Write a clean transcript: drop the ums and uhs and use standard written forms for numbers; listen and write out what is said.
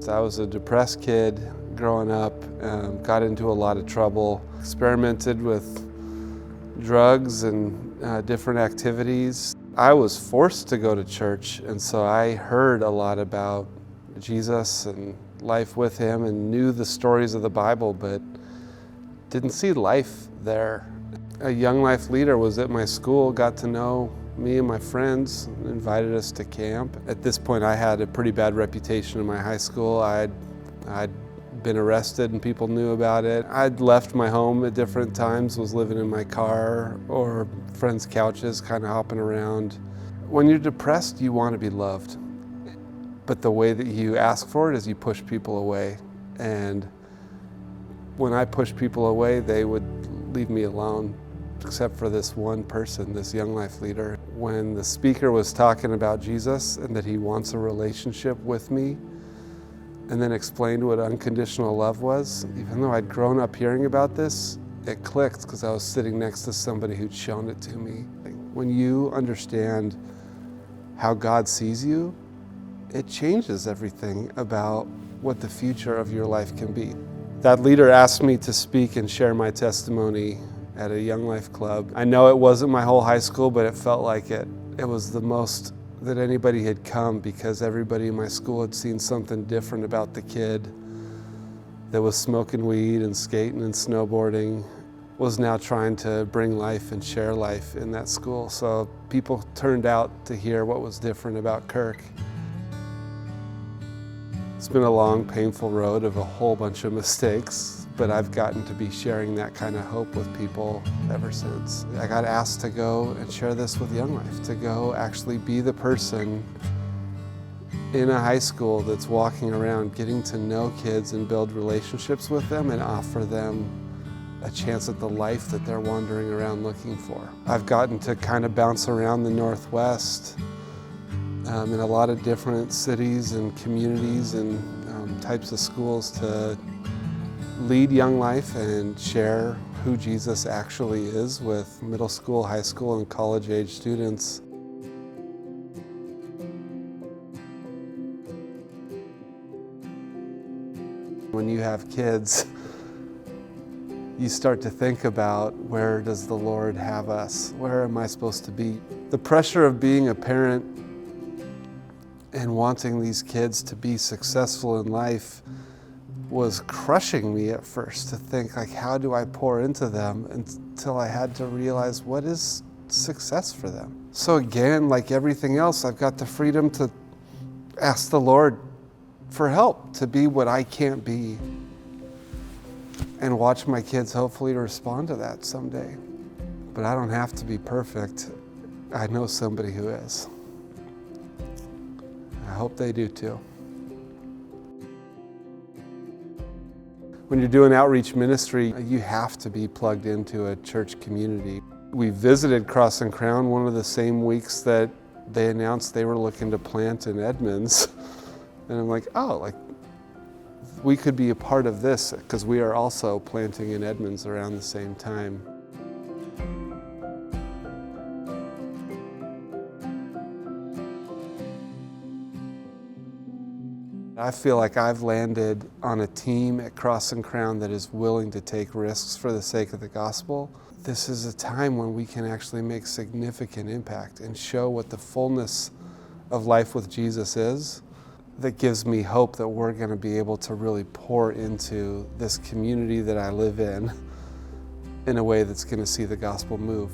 I was a depressed kid growing up, got into a lot of trouble, experimented with drugs and different activities. I was forced to go to church, and so I heard a lot about Jesus and life with him and knew the stories of the Bible, but didn't see life there. A young life leader was at my school, got to know me and my friends, invited us to camp. At this point, I had a pretty bad reputation in my high school. I'd been arrested and people knew about it. I'd left my home at different times, was living in my car or friends' couches, kind of hopping around. When you're depressed, you want to be loved. But the way that you ask for it is you push people away. And when I pushed people away, they would leave me alone, except for this one person, this young life leader. When the speaker was talking about Jesus and that he wants a relationship with me, and then explained what unconditional love was, even though I'd grown up hearing about this, it clicked because I was sitting next to somebody who'd shown it to me. When you understand how God sees you, it changes everything about what the future of your life can be. That leader asked me to speak and share my testimony at a Young Life Club. I know it wasn't my whole high school, but it felt like it. It was the most that anybody had come because everybody in my school had seen something different about the kid that was smoking weed and skating and snowboarding, was now trying to bring life and share life in that school. So people turned out to hear what was different about Kirk. It's been a long, painful road of a whole bunch of mistakes, but I've gotten to be sharing that kind of hope with people ever since. I got asked to go and share this with Young Life, to go actually be the person in a high school that's walking around getting to know kids and build relationships with them and offer them a chance at the life that they're wandering around looking for. I've gotten to kind of bounce around the Northwest in a lot of different cities and communities and types of schools to lead Young Life and share who Jesus actually is with middle school, high school, and college-age students. When you have kids, you start to think about, where does the Lord have us? Where am I supposed to be? The pressure of being a parent and wanting these kids to be successful in life was crushing me at first, to think, like, how do I pour into them, until I had to realize, what is success for them? So again, like everything else, I've got the freedom to ask the Lord for help to be what I can't be, and watch my kids hopefully respond to that someday. But I don't have to be perfect. I know somebody who is. I hope they do too. When you're doing outreach ministry, you have to be plugged into a church community. We visited Cross and Crown one of the same weeks that they announced they were looking to plant in Edmonds. And I'm like, oh, like, we could be a part of this, because we are also planting in Edmonds around the same time. I feel like I've landed on a team at Cross and Crown that is willing to take risks for the sake of the gospel. This is a time when we can actually make significant impact and show what the fullness of life with Jesus is. That gives me hope that we're going to be able to really pour into this community that I live in a way that's going to see the gospel move.